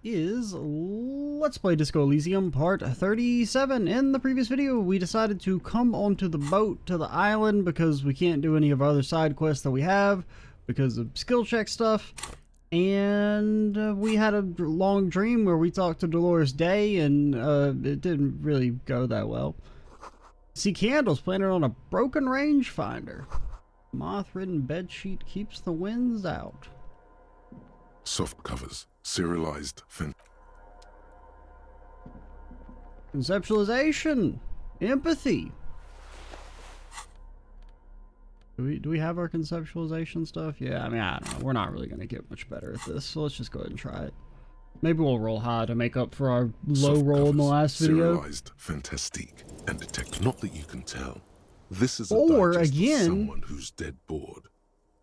is Let's Play Disco Elysium Part 37. In the previous video, we decided to come onto the boat to the island because we can't do any of our other side quests that we have because of skill check stuff. And we had a long dream where we talked to Dolores Day, and it didn't really go that well. See candles planted on a broken rangefinder. Moth-ridden bedsheet keeps the winds out. Soft covers, serialized Conceptualization, empathy. Do we have our conceptualization stuff? Yeah, I mean, I don't know. We're not really going to get much better at this, so let's just go ahead and try it. Maybe we'll roll high to make up for our low roll in the last video. Serialized fantastique and detect. Not that you can tell. This is Or digest again, of someone who's dead bored.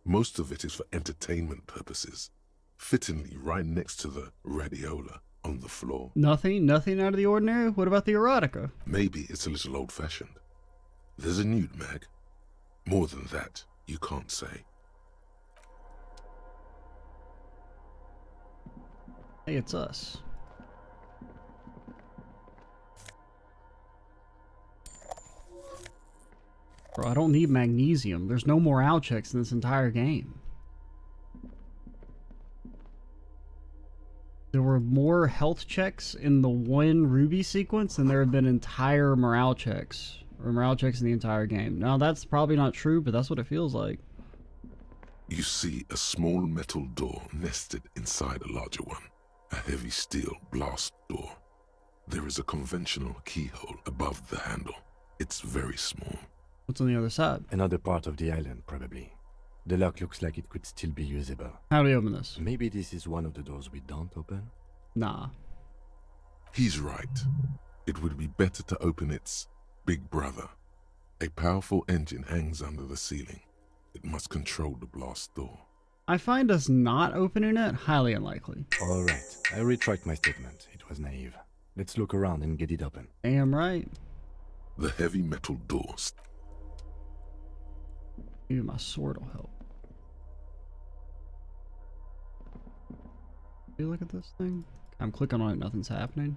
Most of it is for entertainment purposes. Fittingly right next to the radiola on the floor. Nothing out of the ordinary? What about the erotica? Maybe it's a little old-fashioned. There's a nude mag. More than that, you can't say. Hey, it's us. Bro, I don't need magnesium. There's no morale checks in this entire game. There were more health checks in the one Ruby sequence than there have been entire morale checks. Or morale checks in the entire game. Now, that's probably not true, but that's what it feels like. You see a small metal door nested inside a larger one. A heavy steel blast door. There is a conventional keyhole above the handle. It's very small. What's on the other side? Another part of the island, probably. The lock looks like it could still be usable. How do we open this? Maybe this is one of the doors we don't open? Nah. He's right. It would be better to open its big brother. A powerful engine hangs under the ceiling. It must control the blast door. I find us not opening it highly unlikely. Alright, I retract my statement. It was naive. Let's look around and get it open. Damn right. The heavy metal door. Maybe my sword will help. You look at this thing? I'm clicking on it, nothing's happening.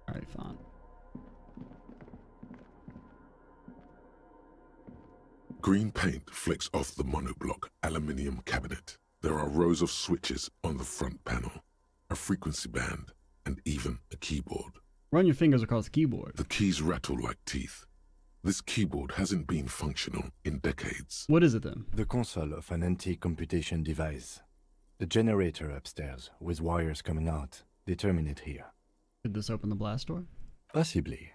Alright, fine. Green paint flicks off the monoblock aluminium cabinet. There are rows of switches on the front panel, a frequency band, and even a keyboard. Run your fingers across the keyboard. The keys rattle like teeth. This keyboard hasn't been functional in decades. What is it then? The console of an anti-computation device. The generator upstairs, with wires coming out. They terminate here. Did this open the blast door? Possibly.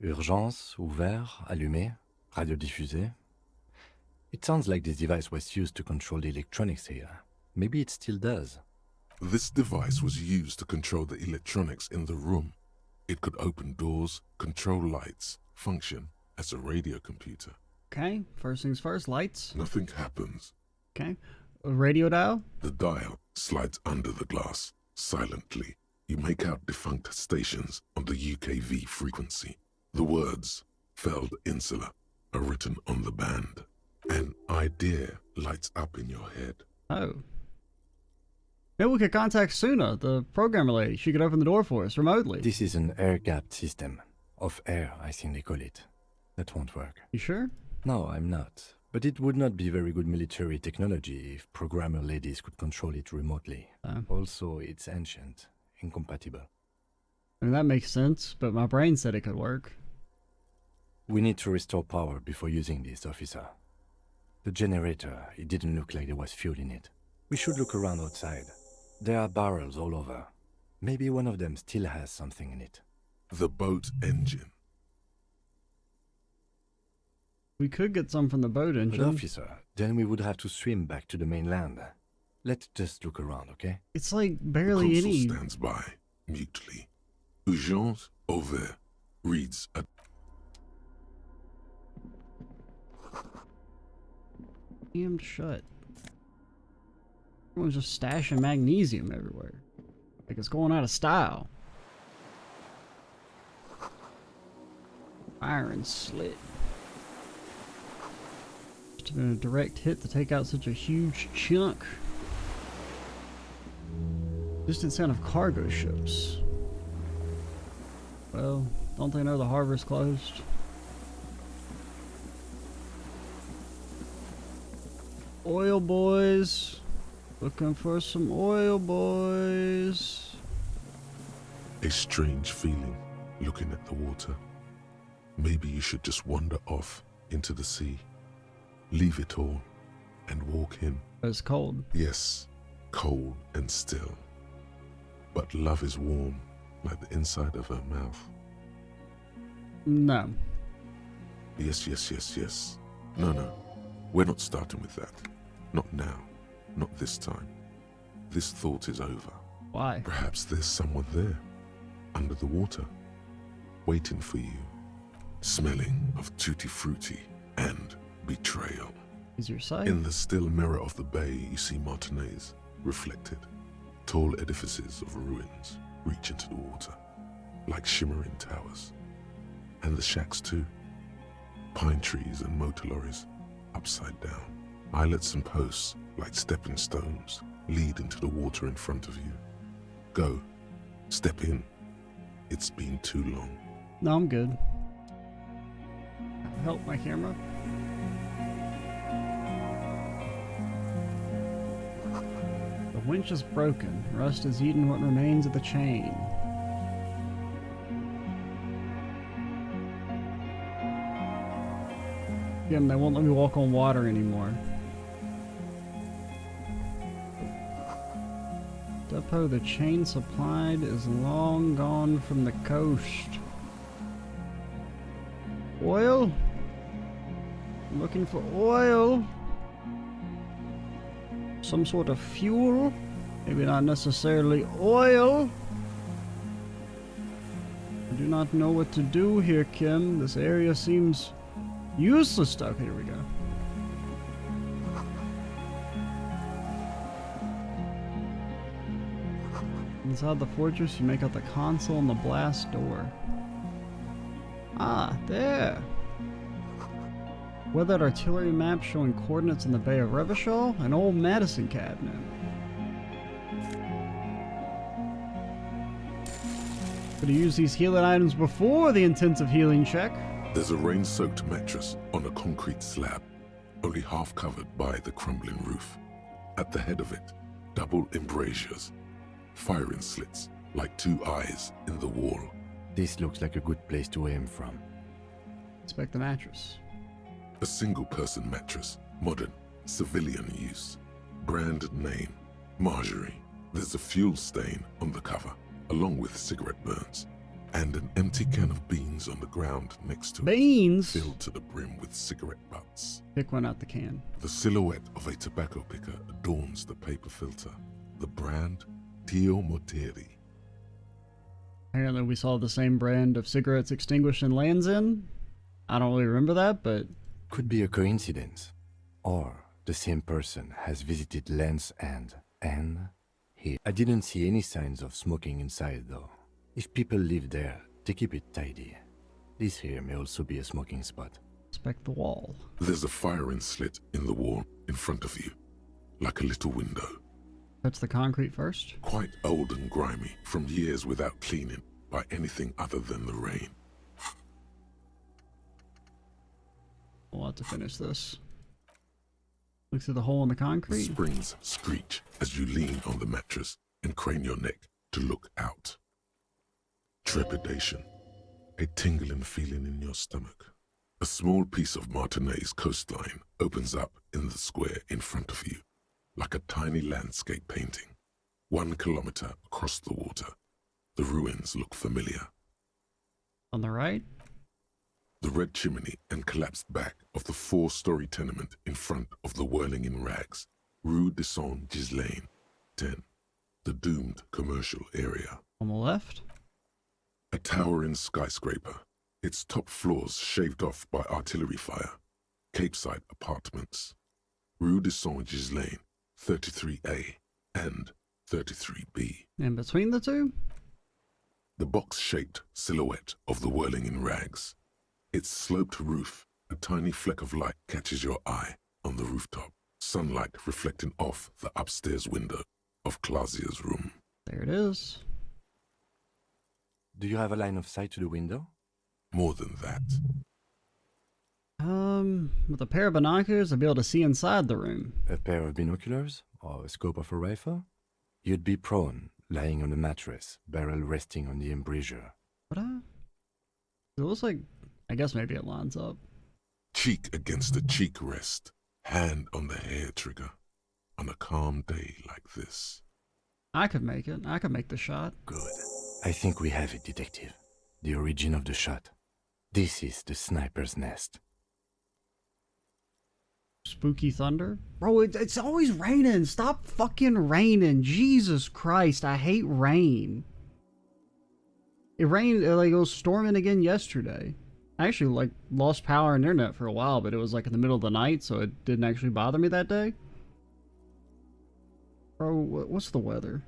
Urgence, ouvert, allumé, radiodiffusé. It sounds like this device was used to control the electronics here. Maybe it still does. This device was used to control the electronics in the room. It could open doors, control lights, function as a radio computer. Okay, first things first, lights. Nothing happens. Okay, a radio dial. The dial slides under the glass. Silently, you make out defunct stations on the UKV frequency. The words, Feld Insula, are written on the band. An idea lights up in your head. Oh. Maybe we could contact Suna, the programmer lady. She could open the door for us remotely. This is an air-gapped system. Of air, I think they call it. That won't work. You sure? No, I'm not. But it would not be very good military technology if programmer ladies could control it remotely. Also, it's ancient, incompatible. I mean, that makes sense, but my brain said it could work. We need to restore power before using this, officer. The generator, it didn't look like there was fuel in it. We should look around outside. There are barrels all over. Maybe one of them still has something in it. The boat engine. We could get some from the boat engine. But officer, then we would have to swim back to the mainland. Let's just look around, okay? It's like barely the consul any. stands by, mutely. Urgence Auvert reads a... Damn shut. Everyone's just stashing magnesium everywhere. Like it's going out of style. Iron slit. Just been a direct hit to take out such a huge chunk. Distant sound of cargo ships. Well, don't they know the harbor's closed? Oil boys. Looking for some oil boys. A strange feeling looking at the water. Maybe you should just wander off into the sea. Leave it all and walk in. It's cold. Yes, cold and still. But love is warm like the inside of her mouth. No. Yes, yes, yes, yes. No. We're not starting with that. Not now. Not this time. This thought is over. Why? Perhaps there's someone there, under the water, waiting for you, smelling of tutti frutti and betrayal. Is your sight? In the still mirror of the bay, you see Martinez reflected. Tall edifices of ruins reach into the water, like shimmering towers. And the shacks too. Pine trees and motor lorries, upside down. Islets and posts, like stepping stones, lead into the water in front of you. Go. Step in. It's been too long. No, I'm good. Help my camera. The winch is broken. Rust has eaten what remains of the chain. Again, they won't let me walk on water anymore. Depot the chain supplied is long gone from the coast. Oil? I'm looking for oil. Some sort of fuel. Maybe not necessarily oil. I do not know what to do here, Kim. This area seems useless. Okay, here we go. Inside the fortress, you make out the console and the blast door. Ah, there. Weathered artillery map showing coordinates in the Bay of Revachol, an old Madison cabinet. Could have used these healing items before the intensive healing check. There's a rain-soaked mattress on a concrete slab, only half covered by the crumbling roof. At the head of it, double embrasures, firing slits like two eyes in the wall. This looks like a good place to aim from. Inspect the mattress. A single-person mattress, modern, civilian use. Brand name, Marjorie. There's a fuel stain on the cover, along with cigarette burns, and an empty can of beans on the ground next to Beans? it, filled to the brim with cigarette butts. Pick one out the can. The silhouette of a tobacco picker adorns the paper filter. The brand, Tio Moteri. Apparently we saw the same brand of cigarettes extinguished in Land's End. I don't really remember that, but Could be a coincidence. Or the same person has visited Land's End and here. I didn't see any signs of smoking inside though. If people live there, they keep it tidy. This here may also be a smoking spot. inspect the wall. There's a firing slit in the wall in front of you, like a little window. Touch the concrete first. Quite old and grimy from years without cleaning by anything other than the rain. We'll have to finish this. Look through the hole in the The concrete. springs screech as you lean on the mattress and crane your neck to look out. Trepidation, a tingling feeling in your stomach. A small piece of Martinez coastline opens up in the square in front of you, like a tiny landscape painting. 1 kilometer across the water, the ruins look familiar. On the right, The red chimney and collapsed back of the 4-story tenement in front of the Whirling in Rags, Rue de Saint-Ghislain, 10, the doomed commercial area. on the left, A towering skyscraper, its top floors shaved off by artillery fire. Capeside apartments. Rue de Saint-Ghislain, 33A and 33B. in between the two, The box-shaped silhouette of the Whirling in Rags. Its sloped roof, a tiny fleck of light catches your eye on the rooftop, sunlight reflecting off the upstairs window of Clausia's room. There it is. Do you have a line of sight to the window? More than that. With a pair of binoculars, I'd be able to see inside the room. A pair of binoculars? Or a scope of a rifle? You'd be prone, lying on a mattress, barrel resting on the embrasure. What? It looks like... I guess maybe it lines up. Cheek against the cheek rest. Hand on the hair trigger. On a calm day like this. I could make it. I could make the shot. Good. I think we have it, Detective. The origin of the shot. This is the sniper's nest. Spooky thunder? Bro, it's always raining. Stop fucking raining. Jesus Christ, I hate rain. It rained, like, it was storming again yesterday. I actually, like, lost power and internet for a while, but it was, like, in the middle of the night, so it didn't actually bother me that day. Bro, what's the weather?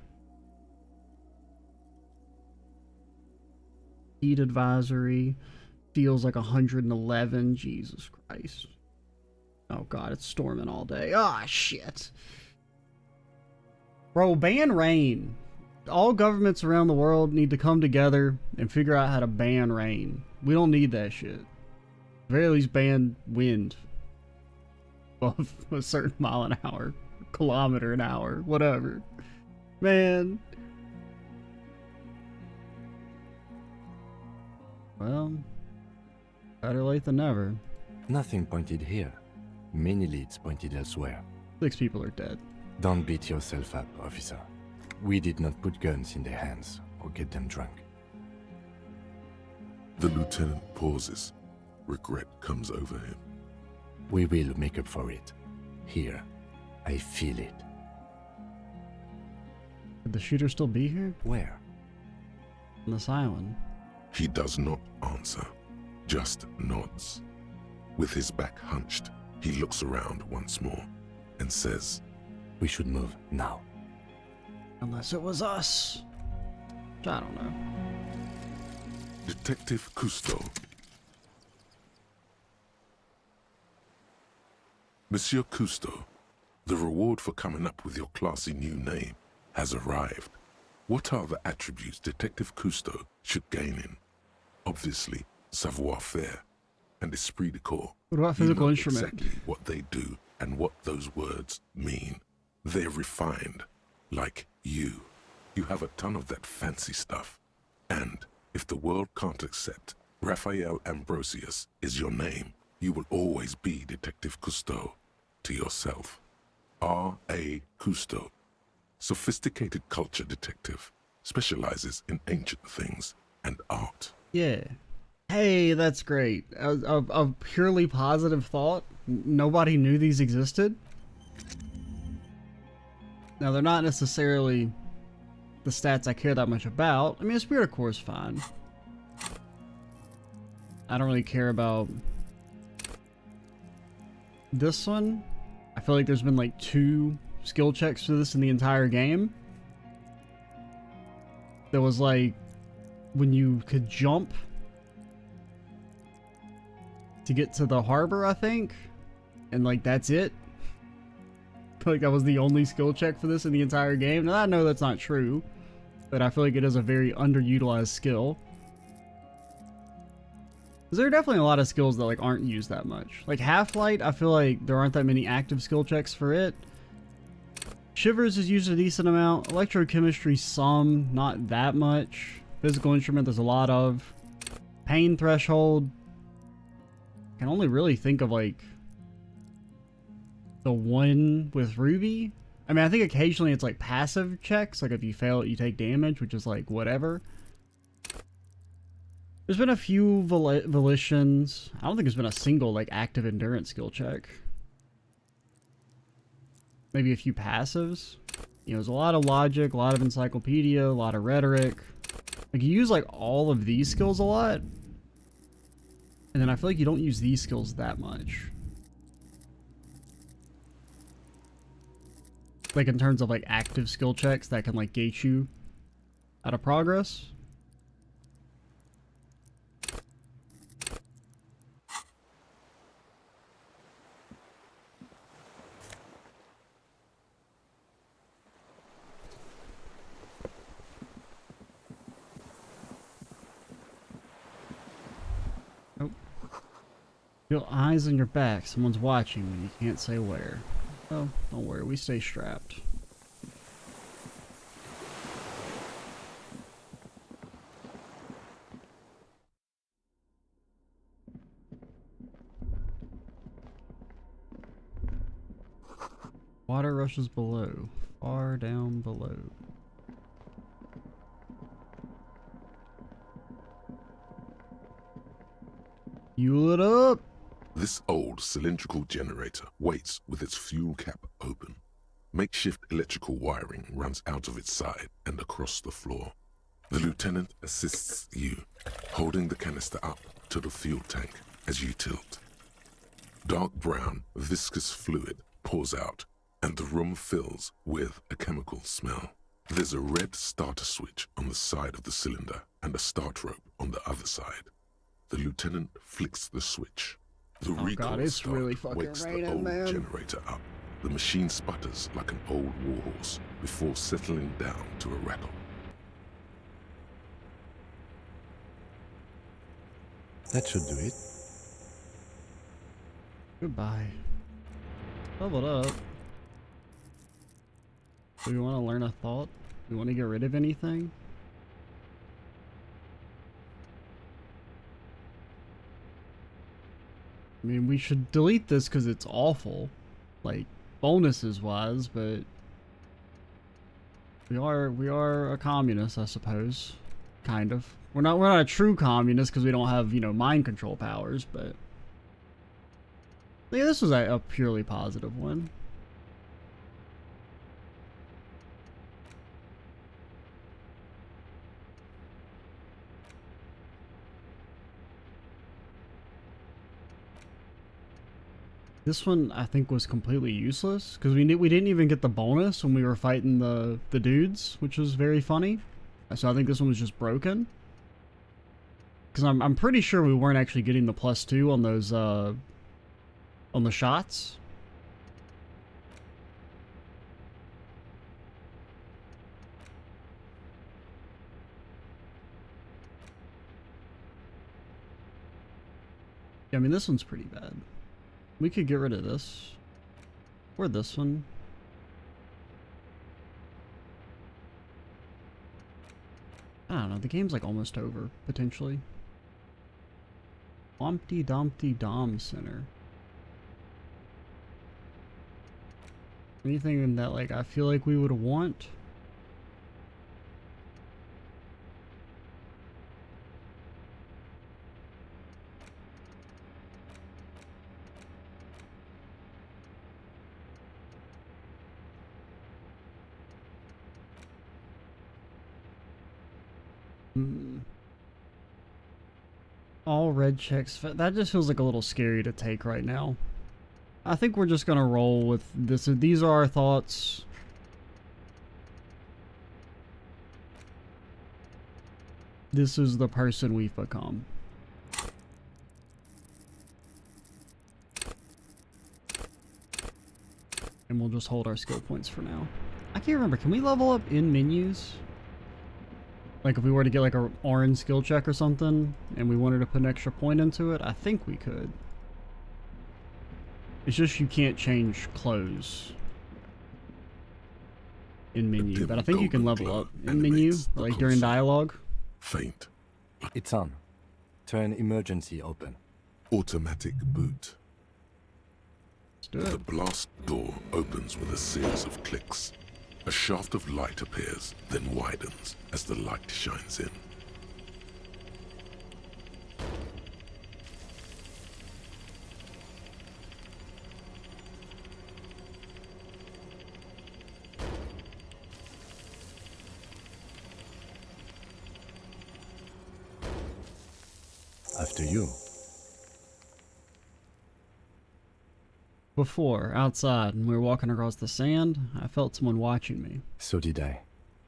Heat advisory. Feels like 111. Jesus Christ. Oh god, it's storming all day. Ah, shit. Bro, ban rain. All governments around the world need to come together and figure out how to ban rain. We don't need that shit. At the very least, ban wind. Above a certain mile an hour. Kilometer an hour. Whatever. Man. Well, better late than never. Nothing pointed here. Many leads pointed elsewhere. 6 people are dead. Don't beat yourself up, officer. We did not put guns in their hands or get them drunk. The lieutenant pauses. Regret comes over him. We will make up for it. Here. I feel it. Could the shooter still be here? Where? On this island. He does not answer, just nods. With his back hunched, he looks around once more and says, We should move now. Unless it was us. I don't know. Detective Cousteau. Monsieur Cousteau, the reward for coming up with your classy new name has arrived. What are the attributes Detective Cousteau should gain in? Obviously, savoir-faire and esprit de corps. What about physical instrument? Exactly what they do and what those words mean. They're refined, like you. You have a ton of that fancy stuff. And if the world can't accept Raphael Ambrosius is your name, you will always be Detective Cousteau to yourself. R.A. Cousteau. Sophisticated culture detective. Specializes in ancient things and art. Yeah. Hey, that's great. A purely positive thought. Nobody knew these existed. Now, they're not necessarily the stats I care that much about. I mean, a Spirit Core is fine. I don't really care about this one. I feel like there's been like 2 skill checks for this in the entire game. There was like when you could jump to get to the harbor, I think, and like that's it. I feel like that was the only skill check for this in the entire game. Now I know that's not true, but I feel like it is a very underutilized skill. There are definitely a lot of skills that like aren't used that much. Like Half-Light, I feel like there aren't that many active skill checks for it. Shivers is used a decent amount. Electrochemistry, some, not that much. Physical instrument, there's a lot of. Pain threshold. I can only really think of like the one with Ruby. I mean, I think occasionally it's like passive checks. Like if you fail it, you take damage, which is like whatever. There's been a few volitions. I don't think there's been a single like active endurance skill check. Maybe a few passives. You know, there's a lot of logic, a lot of encyclopedia, a lot of rhetoric. Like you use like all of these skills a lot. And then I feel like you don't use these skills that much. Like in terms of like active skill checks that can like gate you out of progress. Feel eyes on your back. Someone's watching and you can't say where. Oh, don't worry. We stay strapped. Water rushes below. Far down below. Fuel it up! This old cylindrical generator waits with its fuel cap open. Makeshift electrical wiring runs out of its side and across the floor. The lieutenant assists you, holding the canister up to the fuel tank as you tilt. Dark brown, viscous fluid pours out, and the room fills with a chemical smell. There's a red starter switch on the side of the cylinder and a start rope on the other side. The lieutenant flicks the switch. The recoil it's start really fucking wakes the raining, old man. generator up. The machine sputters like an old warhorse before settling down to a rattle. That should do it. Goodbye. Leveled up. Do we want to learn a thought? Do we want to get rid of anything? I mean, we should delete this because it's awful. Like, bonuses wise, but we are a communist, I suppose. Kind of. We're not a true communist because we don't have, you know, mind control powers, but yeah, this was a purely positive one. This one I think was completely useless because we didn't even get the bonus when we were fighting the dudes, which was very funny. So I think this one was just broken. Because I'm pretty sure we weren't actually getting the +2 on those on the shots. Yeah, I mean this one's pretty bad. We could get rid of this. Or this one. I don't know, the game's like almost over, potentially. Humpty Dumpty Dom Center. Anything that like I feel like we would want? All red checks. That just feels like a little scary to take right now. I think we're just gonna roll with this. These are our thoughts. This is the person we've become. And we'll just hold our skill points for now. I can't remember. Can we level up in menus? Like if we were to get like an orange skill check or something and we wanted to put an extra point into it, I think we could. It's just you can't change clothes in menu, but I think you can level up in menu, like during dialogue. Faint. It's on. Turn emergency open. Automatic boot. Let's do The it. blast door opens with a series of clicks. A shaft of light appears, then widens as the light shines in. After you. Before, outside, and we were walking across the sand, I felt someone watching me. So did I.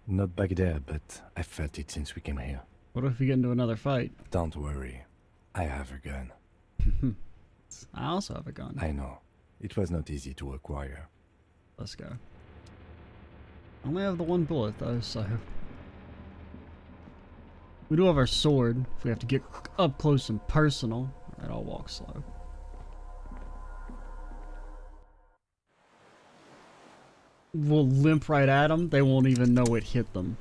Not back there, but I felt it since we came here. What if we get into another fight? Don't worry. I have a gun. I also have a gun. I know. It was not easy to acquire. Let's go. I only have the one bullet though, so... We do have our sword, if we have to get up close and personal. Alright, I'll walk slow. will limp right at them. They won't even know it hit them.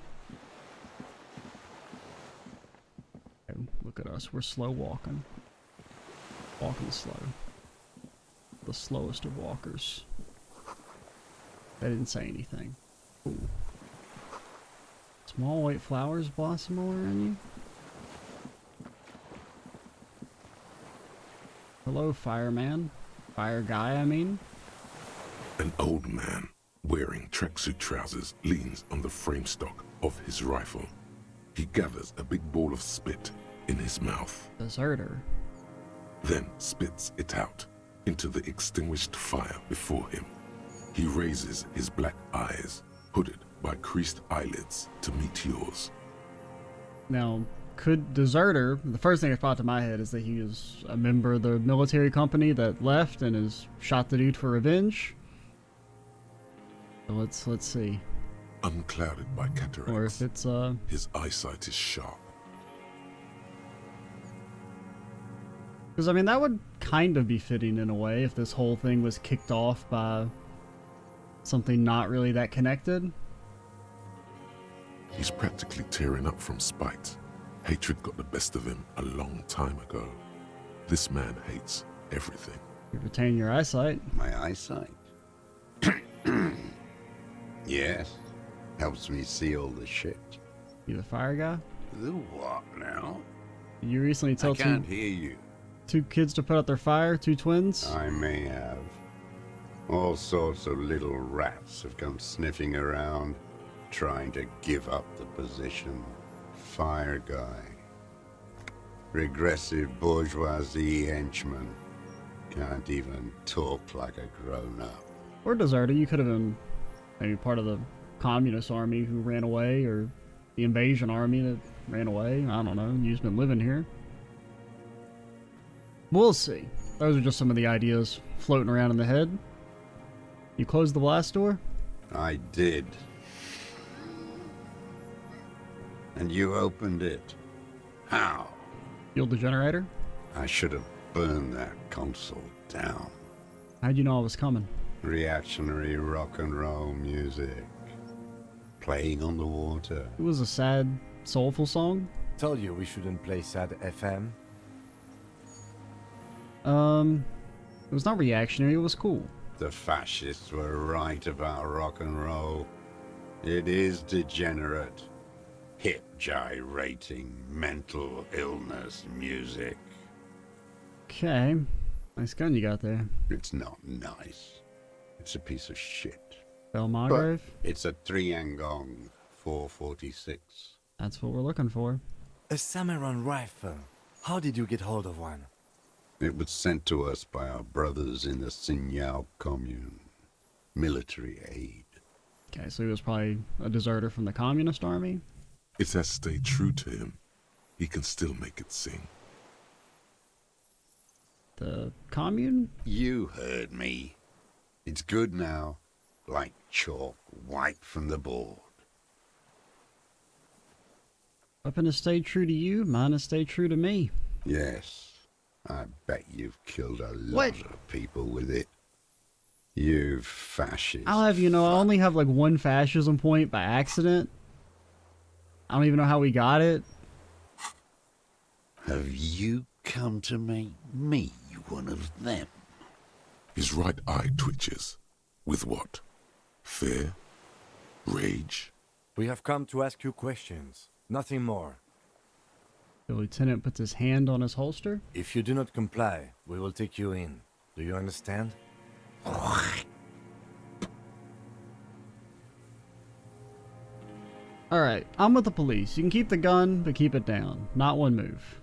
Okay, look at us. We're slow walking. Walking slow. The slowest of walkers. They didn't say anything. Ooh. Small white flowers blossom all around you. Hello, fireman. Fire guy, I mean. An old man wearing tracksuit trousers leans on the frame stock of his rifle. He gathers a big ball of spit in his mouth, Deserter. then spits it out into the extinguished fire before him. He raises his black eyes, hooded by creased eyelids, to meet yours. Now, could deserter, the first thing that popped to my head is that he is a member of the military company that left and has shot the dude for revenge. So let's see. Unclouded by cataracts, Or if it's his eyesight is sharp. because I mean that would kind of be fitting in a way if this whole thing was kicked off by something not really that connected. He's practically tearing up from spite. Hatred got the best of him a long time ago. This man hates everything. You retain your eyesight. My eyesight? Yes. Helps me see all the shit. You the fire guy? The what now? You recently I tell can't hear you. two kids to put out their fire, two twins. I may have. All sorts of little rats have come sniffing around, trying to give up the position. Fire guy. Regressive bourgeoisie henchman. Can't even talk like a grown-up. Or deserter. You could have been maybe part of the communist army who ran away, or the invasion army that ran away. I don't know. You've been living here. We'll see. Those are just some of the ideas floating around in the head. You closed the blast door? I did. And you opened it. How? Fueled the generator? I should have burned that console down. How'd you know I was coming? Reactionary rock and roll music. Playing on the water. It was a sad, soulful song. Told you we shouldn't play sad FM. It was not reactionary, it was cool. The fascists were right about rock and roll. It is degenerate. Hip gyrating, mental illness music. Okay. Nice gun you got there. It's not nice. It's a piece of shit. Bell But Margrave? it's a 3-angong 446. That's what we're looking for. A Samuran rifle. How did you get hold of one? It was sent to us by our brothers in the Sinyao commune. Military aid. Okay, so he was probably a deserter from the communist army. It has stayed true to him. He can still make it sing. The commune? You heard me. It's good now. Like chalk wiped from the board. Weapon has stayed true to you, mine has stayed true to me. Yes. I bet you've killed a lot What? of people with it. You fascist. I'll have you know, I only have like one fascism point by accident. I don't even know how we got it. Have you come to make me one of them? His right eye twitches. With what? Fear? Rage? We have come to ask you questions. Nothing more. The lieutenant puts his hand on his holster. If you do not comply, we will take you in. Do you understand? Alright, I'm with the police. You can keep the gun, but keep it down. Not one move.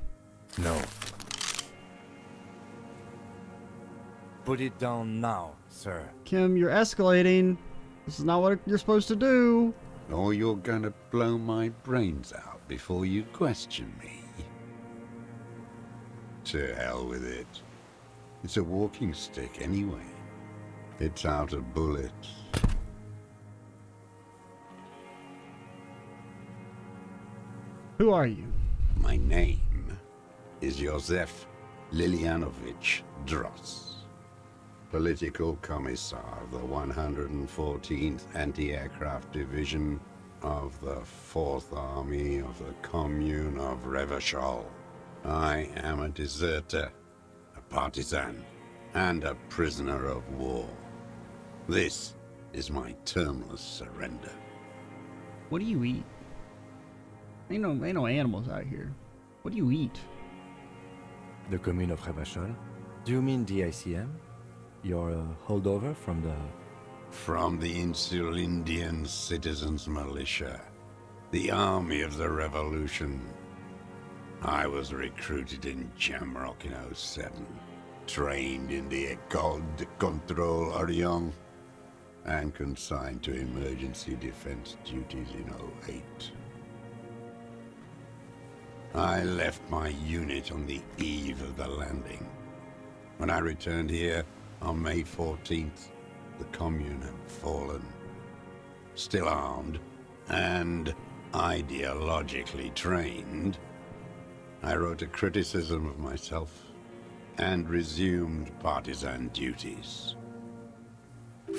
No. Put it down now, sir. Kim, you're escalating. This is not what you're supposed to do. Or you're gonna blow my brains out before you question me. To hell with it. It's a walking stick anyway. It's out of bullets. Who are you? My name is Josef Lilianovich Dross. Political Commissar of the 114th Anti-Aircraft Division of the 4th Army of the Commune of Revachol. I am a deserter, a partisan, and a prisoner of war. This is my termless surrender. What do you eat? Ain't no animals out here. What do you eat? The commune of Revachol? Do you mean the ICM? You're a holdover from the... From the Insulindian Citizens Militia, the army of the revolution. I was recruited in Jamrock in '07, trained in the École de Contrôle Orient, and consigned to emergency defense duties in '08. I left my unit on the eve of the landing. When I returned here on May 14th, the Commune had fallen. Still armed and ideologically trained, I wrote a criticism of myself and resumed partisan duties.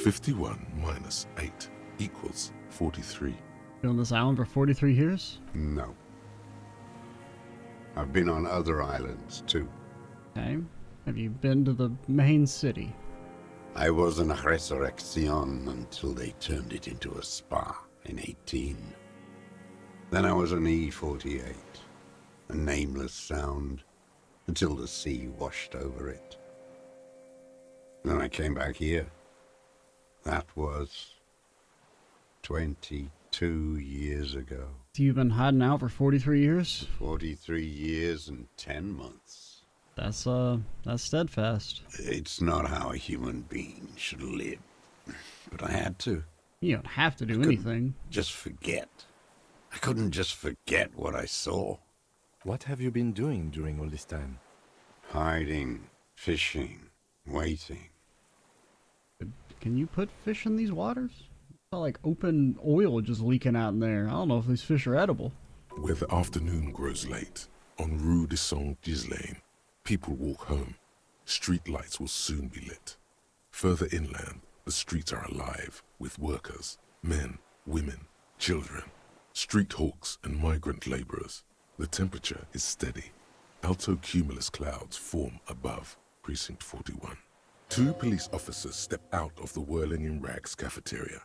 51 minus 8 equals 43. Been on this island for 43 years? No. I've been on other islands, too. Okay. Have you been to the main city? I was in Resurrection until they turned it into a spa in 18. Then I was on E48, a nameless sound, until the sea washed over it. Then I came back here. That was 22 years ago. So you've been hiding out for 43 years? 43 years and 10 months. That's steadfast. It's not how a human being should live. But I had to. You don't have to do anything. Just forget. I couldn't just forget what I saw. What have you been doing during all this time? Hiding, fishing, waiting. Can you put fish in these waters? It's not like open oil just leaking out in there. I don't know if these fish are edible. Where the afternoon grows late, on Rue de Saint-Ghislain, people walk home. Street lights will soon be lit. Further inland, the streets are alive with workers, men, women, children, street hawks and migrant laborers. The temperature is steady. Alto cumulus clouds form above Precinct 41. 2 police officers step out of the Whirling in Rags cafeteria.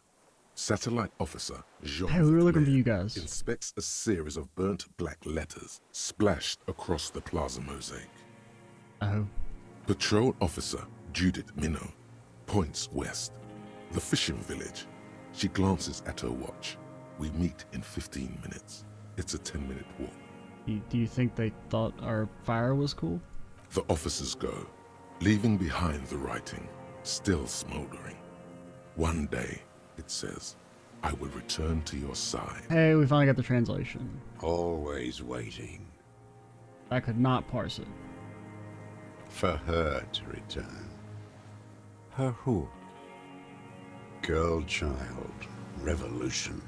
Satellite officer Jean Hey, we were looking for you Claire guys. inspects a series of burnt black letters splashed across the plaza mosaic. Oh. Patrol officer Judith Minot points west. The fishing village. She glances at her watch. We meet in 15 minutes. It's a 10-minute walk. Do you think they thought our fire was cool? The officers go, leaving behind the writing, still smoldering. One day, it says, I will return to your side. Hey, we finally got the translation. Always waiting. I could not parse it. For her to return. Her who? Girl, child, revolution.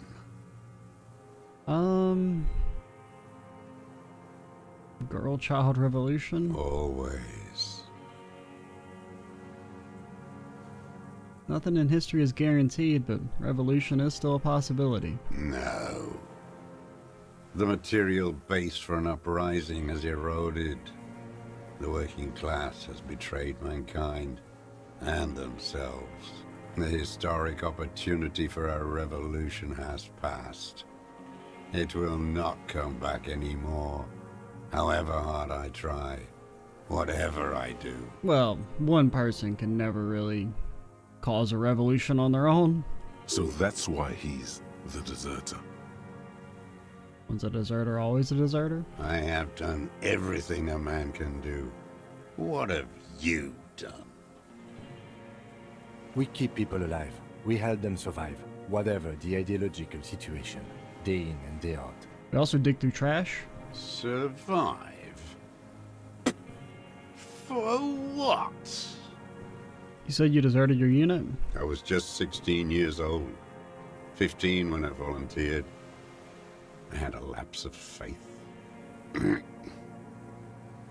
Girl child revolution? Always. Nothing in history is guaranteed, but revolution is still a possibility. No. The material base for an uprising has eroded. The working class has betrayed mankind and themselves. The historic opportunity for a revolution has passed. It will not come back anymore, however hard I try, whatever I do. Well, one person can never really cause a revolution on their own. So that's why he's the deserter. Once a deserter, always a deserter? I have done everything a man can do. What have you done? We keep people alive. We help them survive, whatever the ideological situation, day in and day out. We also dig through trash. Survive? For what? You said you deserted your unit? I was just 16 years old. 15 when I volunteered. I had a lapse of faith.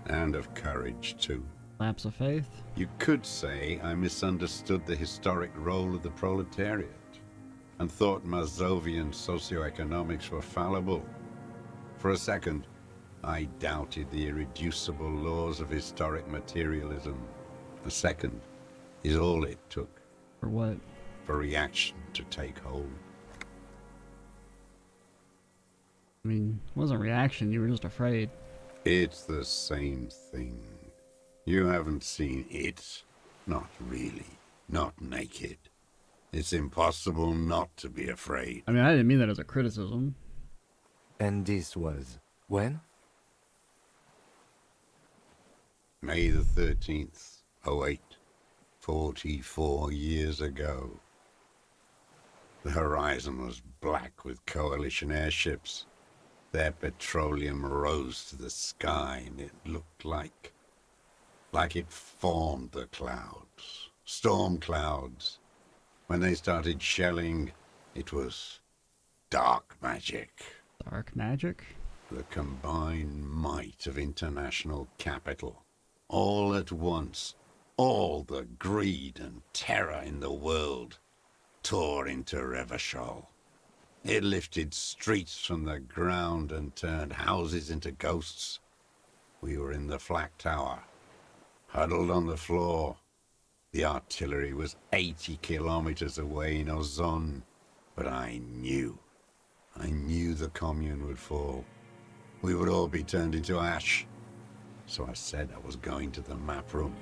And of courage, too. Lapse of faith? You could say I misunderstood the historic role of the proletariat and thought Mazovian socioeconomics were fallible. For a second, I doubted the irreducible laws of historic materialism. A second is all it took For what? for reaction to take hold. I mean, it wasn't reaction, you were just afraid. It's the same thing. You haven't seen it. Not really. Not naked. It's impossible not to be afraid. I mean, I didn't mean that as a criticism. And this was when? May the 13th, 08, 44 years ago. The horizon was black with coalition airships. Their petroleum rose to the sky, and it looked like it formed the clouds. Storm clouds. When they started shelling, it was dark magic. Dark magic? The combined might of international capital. All at once, all the greed and terror in the world tore into Revachol. It lifted streets from the ground and turned houses into ghosts. We were in the flak tower, huddled on the floor. The artillery was 80 kilometers away in Ozon, but I knew the commune would fall. We would all be turned into ash. So I said I was going to the map room.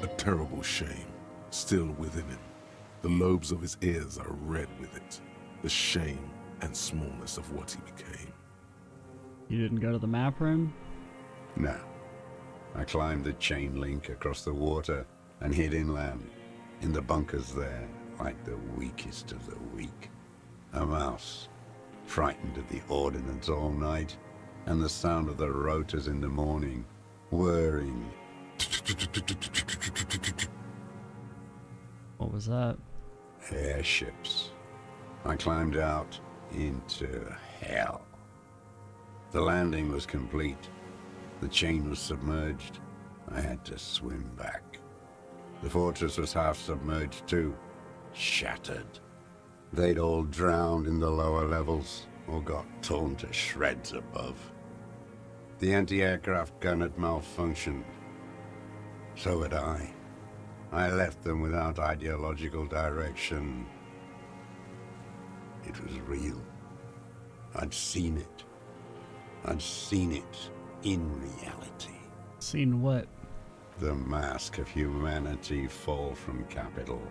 A terrible shame, still within him. The lobes of his ears are red with it. The shame and smallness of what he became. You didn't go to the map room? No. I climbed the chain link across the water and hid inland, in the bunkers there, like the weakest of the weak. A mouse, frightened of the ordnance all night, and the sound of the rotors in the morning, whirring. What was that? Airships. I climbed out into hell. The landing was complete. The chain was submerged. I had to swim back. The fortress was half submerged too, shattered. They'd all drowned in the lower levels or got torn to shreds above. The anti-aircraft gun had malfunctioned. So had I. I left them without ideological direction. It was real. I'd seen it. I'd seen it in reality. Seen what? The mask of humanity fall from capital.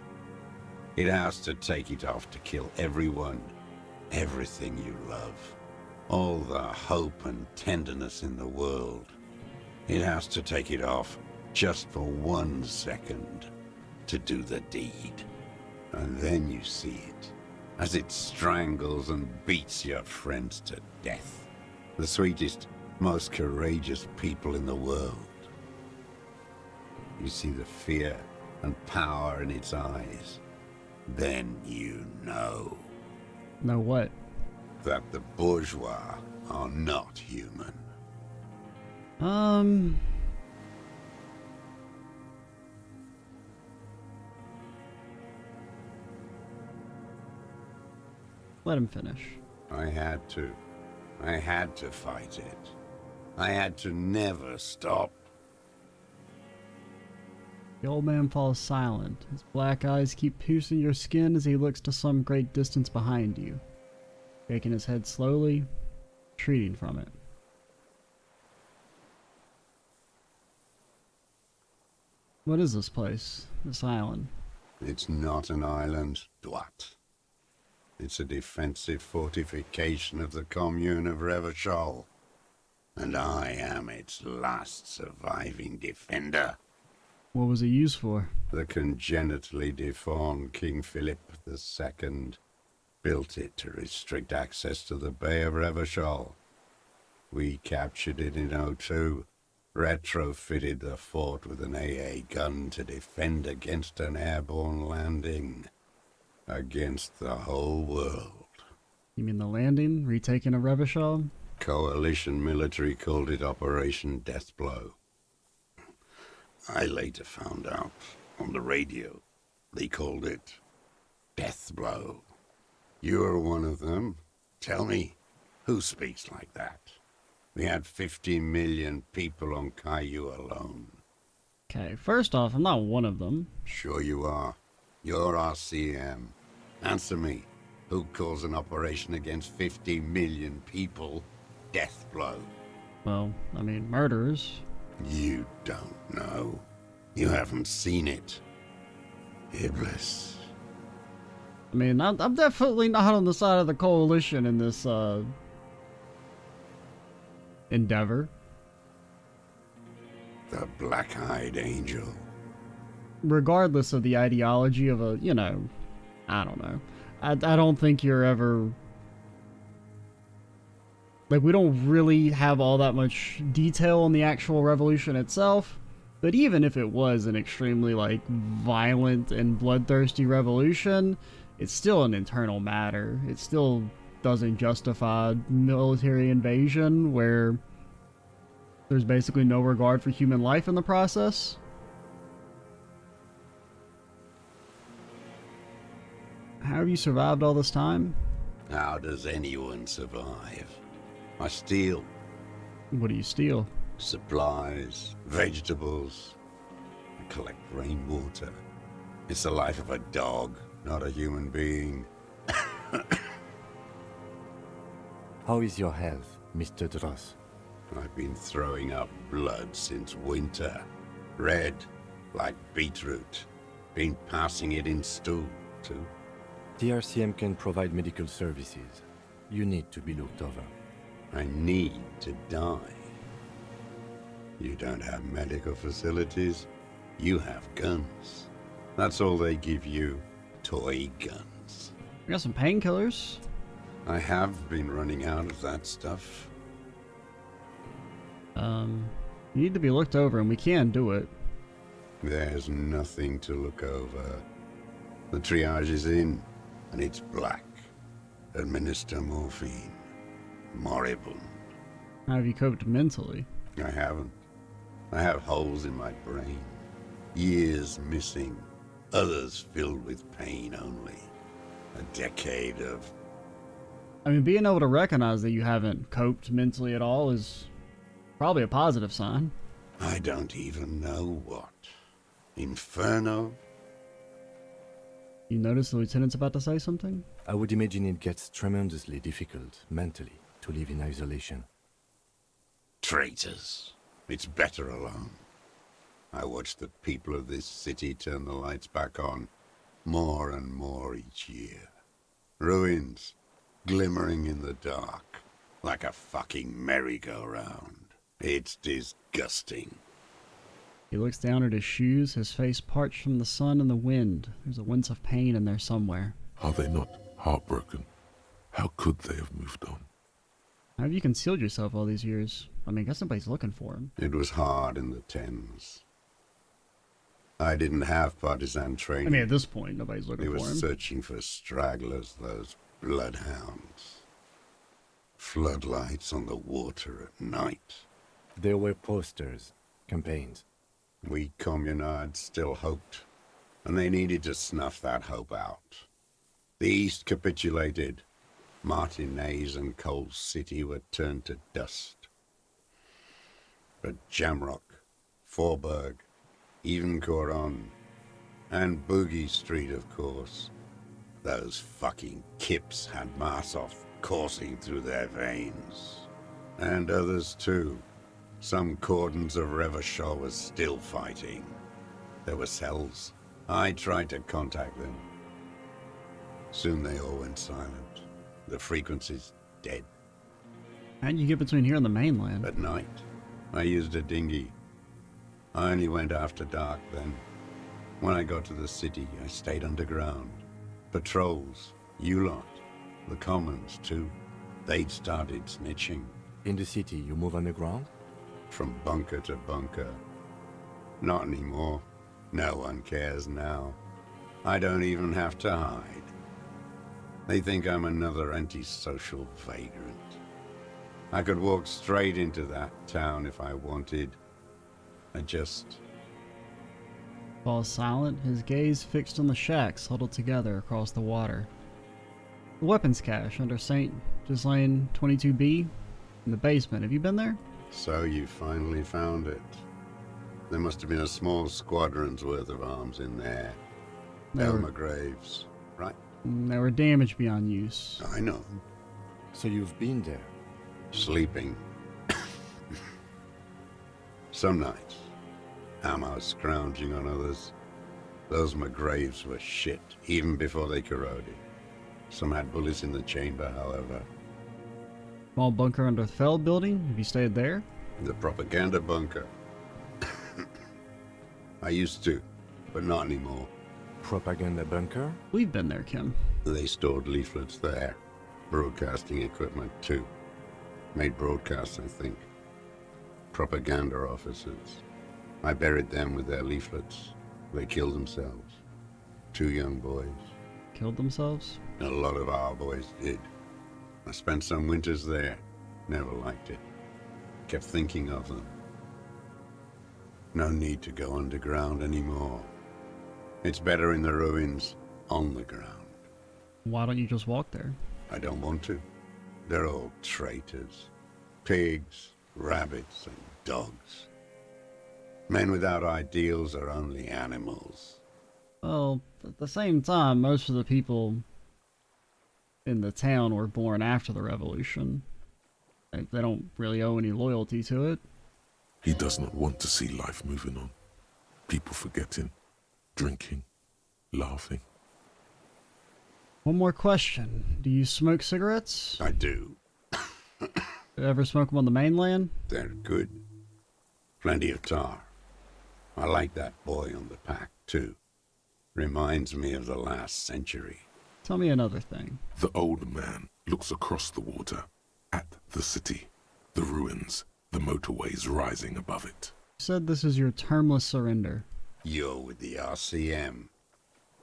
It has to take it off to kill everyone, everything you love. All the hope and tenderness in the world. It has to take it off just for 1 second to do the deed. And then you see it, as it strangles and beats your friends to death. The sweetest, most courageous people in the world. You see the fear and power in its eyes. Then you know. Know what? That the bourgeois are not human. Let him finish. I had to. I had to fight it. I had to never stop. The old man falls silent. His black eyes keep piercing your skin as he looks to some great distance behind you, shaking his head slowly, retreating from it. What is this place? This island? It's not an island, Dwat. It's a defensive fortification of the commune of Revachol. And I am its last surviving defender. What was it used for? The congenitally deformed King Philip II built it to restrict access to the Bay of Revachol. We captured it in '02, retrofitted the fort with an AA gun to defend against an airborne landing. Against the whole world. You mean the landing? Retaking of Revachol? Coalition military called it Operation Deathblow. I later found out on the radio they called it death blow. You're one of them. Tell me, who speaks like that? We had 50 million people on Caillou alone. Okay, first off, I'm not one of them. Sure you are. You're RCM. Answer me. Who calls an operation against 50 million people death blow? Well, I mean, murderers. You don't know. You haven't seen it. Iblis. I mean, I'm definitely not on the side of the coalition in this, endeavor. The black-eyed angel. Regardless of the ideology of a, you know, I don't know. I don't think you're ever... Like, we don't really have all that much detail on the actual revolution itself. But even if it was an extremely, like, violent and bloodthirsty revolution, it's still an internal matter. It still doesn't justify military invasion where there's basically no regard for human life in the process. How have you survived all this time? How does anyone survive? I steal. What do you steal? Supplies, vegetables. I collect rainwater. It's the life of a dog, not a human being. How is your health, Mr. Dross? I've been throwing up blood since winter. Red, like beetroot. Been passing it in stew, too. The RCM can provide medical services. You need to be looked over. I need to die. You don't have medical facilities. You have guns. That's all they give you. Toy guns. I got some painkillers. I have been running out of that stuff. You need to be looked over, and we can do it. There's nothing to look over. The triage is in, and it's black. Administer morphine. Moribund. How have you coped mentally? I haven't. I have holes in my brain. Years missing. Others filled with pain only. A decade of... I mean, being able to recognize that you haven't coped mentally at all is probably a positive sign. I don't even know what. Inferno? You notice the lieutenant's about to say something? I would imagine it gets tremendously difficult, mentally, to live in isolation. Traitors. It's better alone. I watch the people of this city turn the lights back on more and more each year. Ruins, glimmering in the dark, like a fucking merry-go-round. It's disgusting. He looks down at his shoes, his face parched from the sun and the wind. There's a wince of pain in there somewhere. Are they not heartbroken? How could they have moved on? How have you concealed yourself all these years? I mean, I guess nobody's looking for him. It was hard in the Thames. I didn't have partisan training. I mean, at this point, nobody's looking They were for him. searching for stragglers, those bloodhounds. Floodlights on the water at night. There were posters, campaigns. We communards still hoped, and they needed to snuff that hope out. The East capitulated. Martinez and Coal City were turned to dust. But Jamrock, Forburg, even Coron, and Boogie Street, of course. Those fucking kips had Marsov coursing through their veins. And others too. Some cordons of Revachol was still fighting. There were cells. I tried to contact them. Soon they all went silent. The frequency's dead. How'd you get between here and the mainland? At night, I used a dinghy. I only went after dark then. When I got to the city, I stayed underground. Patrols, you lot, the commons too. They'd started snitching. In the city, you move underground? From bunker to bunker. Not anymore. No one cares now. I don't even have to hide. They think I'm another antisocial vagrant. I could walk straight into that town if I wanted. I just Falls silent, his gaze fixed on the shacks huddled together across the water. The weapons cache under St. Ghislaine 22B in the basement. Have you been there? So you finally found it. There must have been a small squadron's worth of arms in there. Elmer Graves, right? They were damaged beyond use. I know. So you've been there? Sleeping. Some nights. Ammo scrounging on others. Those McGraves were shit, even before they corroded. Some had bullets in the chamber, however. Small bunker under the Feld building. Have you stayed there? The propaganda bunker. I used to, but not anymore. Propaganda bunker? We've been there, Kim. They stored leaflets there. Broadcasting equipment, too. Made broadcasts, I think. Propaganda officers. I buried them with their leaflets. They killed themselves. 2 young boys. Killed themselves? A lot of our boys did. I spent some winters there. Never liked it. Kept thinking of them. No need to go underground anymore. It's better in the ruins, on the ground. Why don't you just walk there? I don't want to. They're all traitors. Pigs, rabbits, and dogs. Men without ideals are only animals. Well, at the same time, most of the people in the town were born after the revolution. They don't really owe any loyalty to it. He does not want to see life moving on. People forgetting, drinking, laughing. One more question. Do you smoke cigarettes? I do. Ever smoke them on the mainland? They're good. Plenty of tar. I like that boy on the pack, too. Reminds me of the last century. Tell me another thing. The old man looks across the water, at the city, the ruins, the motorways rising above it. You said this is your termless surrender. You're with the RCM,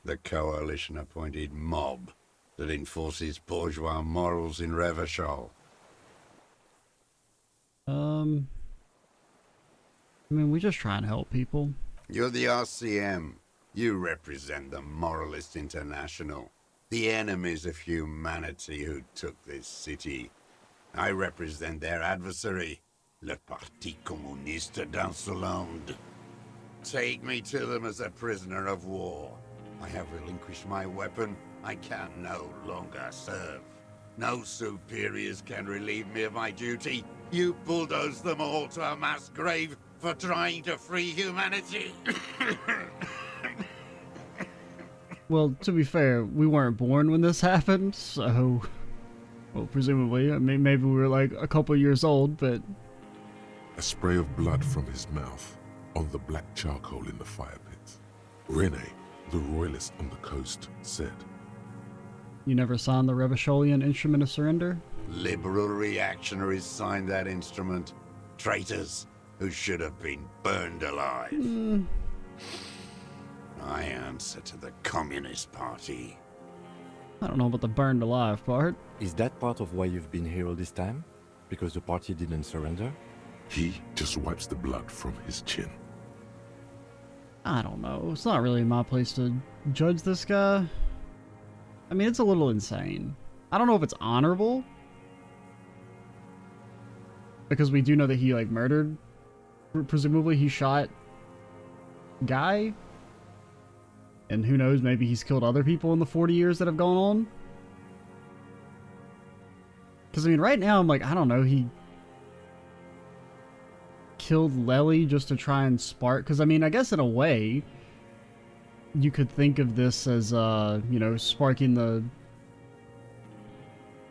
the coalition-appointed mob that enforces bourgeois morals in Revachol. I mean, we just try and help people. You're the RCM. You represent the Moralist International, the enemies of humanity who took this city. I represent their adversary, le Parti Communiste d'Insolande. Take me to them as a prisoner of war. I have relinquished my weapon. I can no longer serve. No superiors can relieve me of my duty. You bulldoze them all to a mass grave for trying to free humanity. Well, to be fair, we weren't born when this happened, so... Well, presumably. I mean, maybe we were like a couple years old, but... A spray of blood from his mouth on the black charcoal in the fire pit. Rene, the royalist on the coast, said, You never signed the Revacholian Instrument of Surrender? Liberal reactionaries signed that instrument. Traitors who should have been burned alive. I answer to the Communist Party. I don't know about the burned alive part. Is that part of why you've been here all this time? Because the party didn't surrender? He just wipes the blood from his chin. I don't know. It's not really my place to judge this guy. I mean, it's a little insane. I don't know if it's honorable. Because we do know that he, like, murdered. Presumably he shot Guy. And who knows, maybe he's killed other people in the 40 years that have gone on. Because, I mean, right now I'm like, I don't know, he killed Lely just to try and spark. Because, I mean, I guess in a way, you could think of this as, you know, sparking the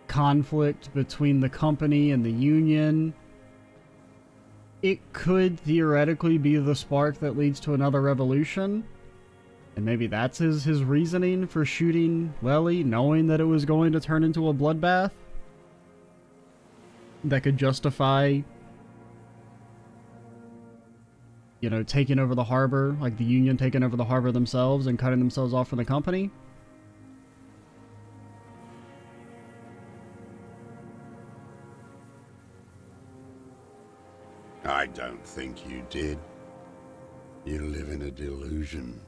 conflict between the company and the union. It could theoretically be the spark that leads to another revolution. And maybe that's his reasoning for shooting Lely, knowing that it was going to turn into a bloodbath. That could justify, you know, taking over the harbor, like the Union taking over the harbor themselves and cutting themselves off from the company. I don't think you did. You live in a delusion.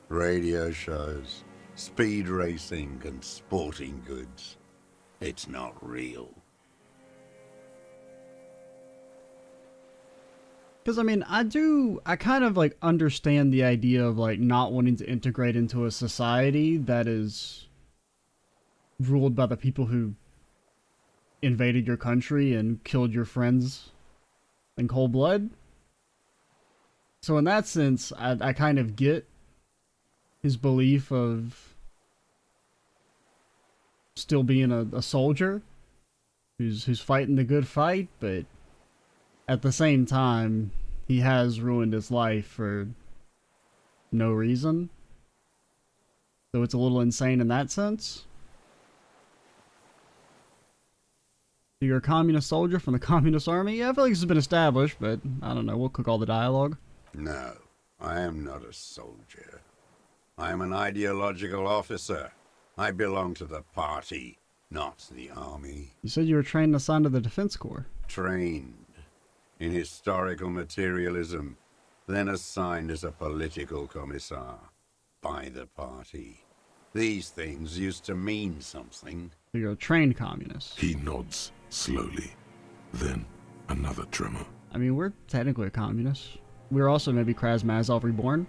Radio shows, speed racing, and sporting goods. It's not real. Because, I mean, I kind of, like, understand the idea of, like, not wanting to integrate into a society that is ruled by the people who invaded your country and killed your friends in cold blood. So in that sense, I kind of get his belief of still being a soldier who's fighting the good fight, but at the same time, he has ruined his life for no reason. So it's a little insane in that sense. You're a communist soldier from the communist army? Yeah, I feel like this has been established, but I don't know. We'll cook all the dialogue. No, I am not a soldier. I am an ideological officer. I belong to the party, not the army. You said you were trained and assigned to the Defense Corps. Trained in historical materialism, then assigned as a political commissar by the party. These things used to mean something. So you're a trained communist. He nods slowly, then another tremor. I mean, we're technically a communist. We're also maybe Kraz Mazov reborn.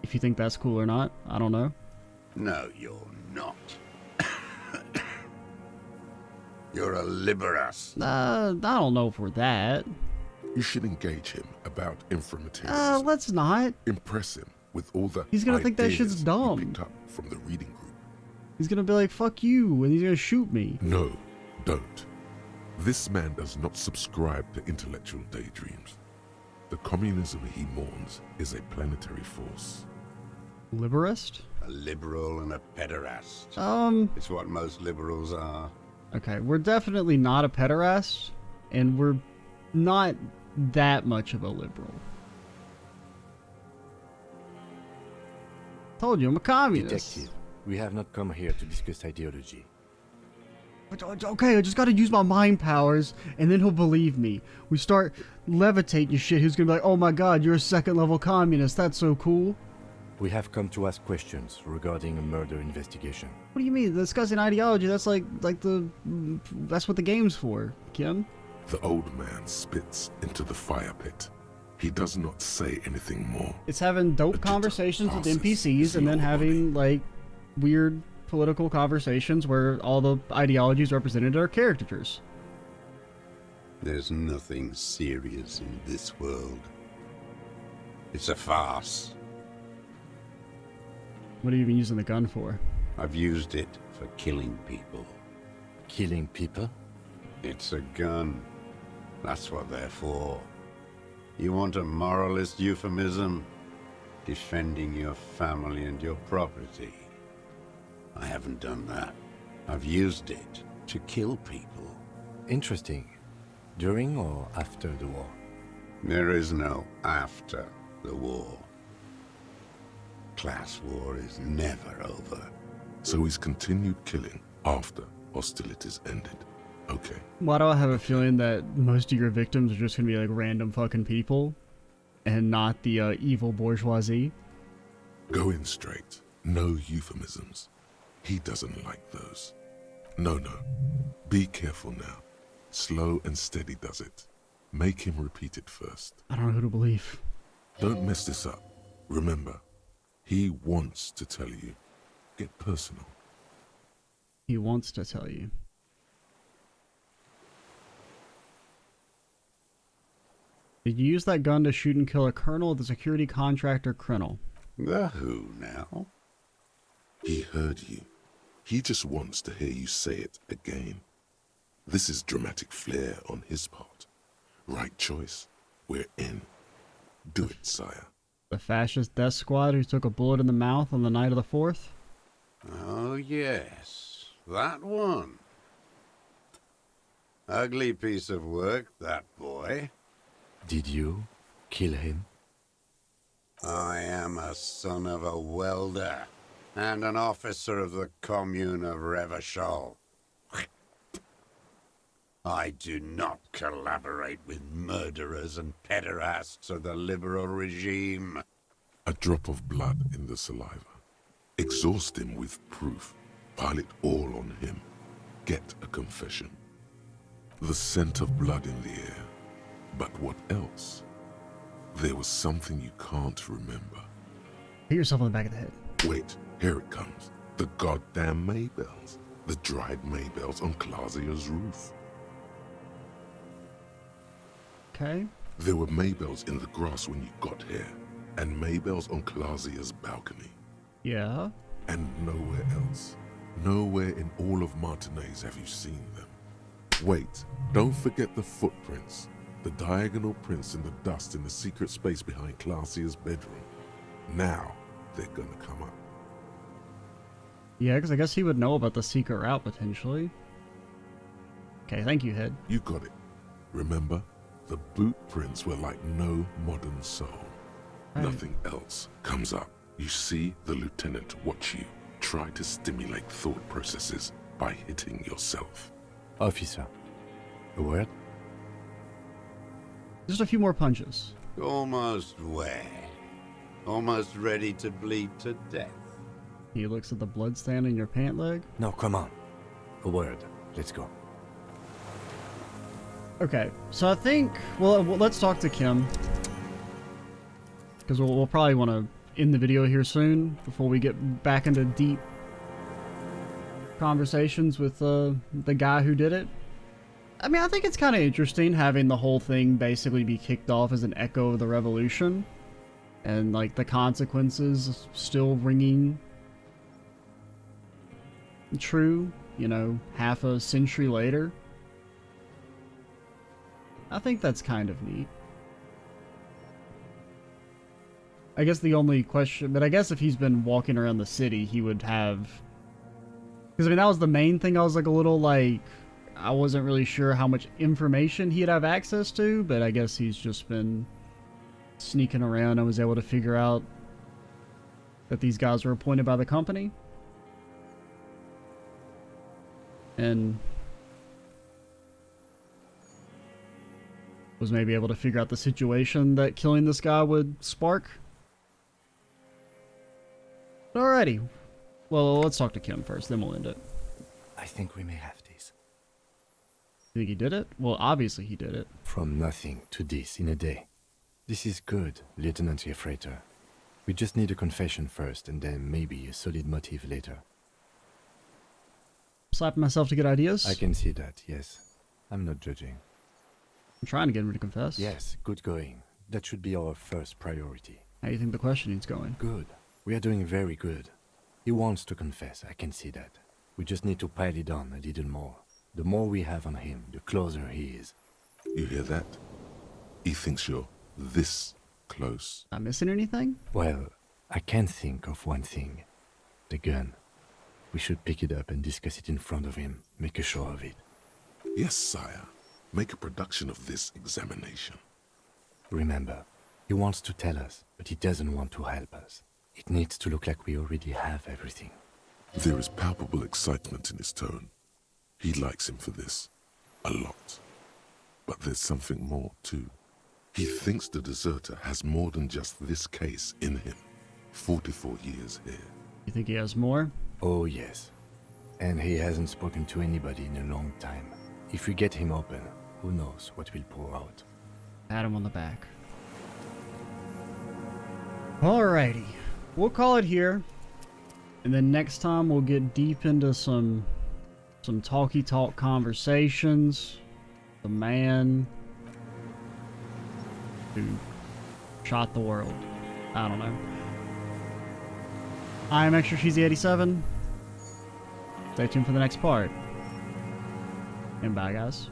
If you think that's cool or not, I don't know. No, you're not. You're a liberas. I don't know if we're that. You should engage him about inframaterials. Let's not. Impress him with all the He's gonna think that shit's ideas dumb. he picked up from the reading group. He's gonna be like, fuck you, and he's gonna shoot me. No, don't. This man does not subscribe to intellectual daydreams. The communism he mourns is a planetary force. Liberist? A liberal and a pederast. It's what most liberals are. Okay, we're definitely not a pederast, and we're not that much of a liberal. Told you, I'm a communist. Detective, we have not come here to discuss ideology. Okay, I just gotta use my mind powers, and then he'll believe me. We start levitating shit, who's gonna be like, oh my god, you're a second level communist, that's so cool. We have come to ask questions regarding a murder investigation. What do you mean? Discussing ideology, that's that's what the game's for, Kim. The old man spits into the fire pit. He does not say anything more. It's having dope conversations with NPCs and then having, like, weird political conversations where all the ideologies represented are caricatures. There's nothing serious in this world. It's a farce. What have you been using the gun for? I've used it for killing people. Killing people? It's a gun. That's what they're for. You want a moralist euphemism? Defending your family and your property. I haven't done that. I've used it to kill people. Interesting. During or after the war? There is no after the war. Class war is never over. So he's continued killing after hostilities ended. Okay. Why do I have a feeling that most of your victims are just gonna be like random fucking people and not the evil bourgeoisie? Go in straight. No euphemisms. He doesn't like those. No. Be careful now. Slow and steady does it. Make him repeat it first. I don't know who to believe. Don't mess this up. Remember, he wants to tell you. Get personal. He wants to tell you. Did you use that gun to shoot and kill a colonel of the security contractor Krennel? The who now? He heard you. He just wants to hear you say it again. This is dramatic flair on his part. Right choice. We're in. Do it, sire. The fascist death squad who took a bullet in the mouth on the night of the 4th? Oh yes, that one. Ugly piece of work, that boy. Did you kill him? I am a son of a welder and an officer of the commune of Revachol. I do not collaborate with murderers and pederasts of the liberal regime. A drop of blood in the saliva. Exhaust him with proof. Pile it all on him. Get a confession. The scent of blood in the air. But what else? There was something you can't remember. Hit yourself on the back of the head. Wait, here it comes. The goddamn Maybells. The dried Maybells on Clausia's roof. Okay. There were Maybells in the grass when you got here, and Maybells on Clausia's balcony. Yeah. And nowhere else. Nowhere in all of Martinez have you seen them. Wait, don't forget the footprints. The diagonal prints in the dust in the secret space behind Clausia's bedroom. Now, they're gonna come up. Yeah, because I guess he would know about the secret route, potentially. Okay, thank you, Head. You got it. Remember? The boot prints were like no modern soul. Right. Nothing else comes up. You see the lieutenant watch you. Try to stimulate thought processes by hitting yourself. Officer, a word? Just a few more punches. Almost where? Almost ready to bleed to death. He looks at the blood stain in your pant leg. No, come on. A word. Let's go. Okay, so I think, well, let's talk to Kim. Because we'll probably want to end the video here soon before we get back into deep conversations with the guy who did it. I mean, I think it's kind of interesting having the whole thing basically be kicked off as an echo of the revolution. And, like, the consequences still ringing true, you know, half a century later. I think that's kind of neat. I guess the only question, but I guess if he's been walking around the city, he would have... Because, I mean, that was the main thing. I was, like, a little, like... I wasn't really sure how much information he'd have access to, but I guess he's just been sneaking around. I was able to figure out that these guys were appointed by the company. And was maybe able to figure out the situation that killing this guy would spark. Alrighty. Well, let's talk to Kim first, then we'll end it. I think we may have this. You think he did it? Well, obviously he did it. From nothing to this in a day. This is good, Lieutenant Gefreiter. We just need a confession first, and then maybe a solid motive later. Slapping myself to get ideas? I can see that, yes. I'm not judging. I'm trying to get him to confess. Yes, good going. That should be our first priority. How do you think the questioning's going? Good. We are doing very good. He wants to confess, I can see that. We just need to pile it on a little more. The more we have on him, the closer he is. You hear that? He thinks you're this close. Am I missing anything? Well, I can think of one thing. The gun. We should pick it up and discuss it in front of him. Make a show of it. Yes, sire. Make a production of this examination. Remember, he wants to tell us, but he doesn't want to help us. It needs to look like we already have everything. There is palpable excitement in his tone. He likes him for this. A lot. But there's something more, too. He thinks the deserter has more than just this case in him. 44 years here. You think he has more? Oh, yes. And he hasn't spoken to anybody in a long time. If we get him open, who knows what will pour out. Pat him on the back. Alrighty. We'll call it here. And then next time we'll get deep into some talky-talk conversations. The man who shot the world. I don't know. I'm Extra Cheesy 87. Stay tuned for the next part. And bye, guys.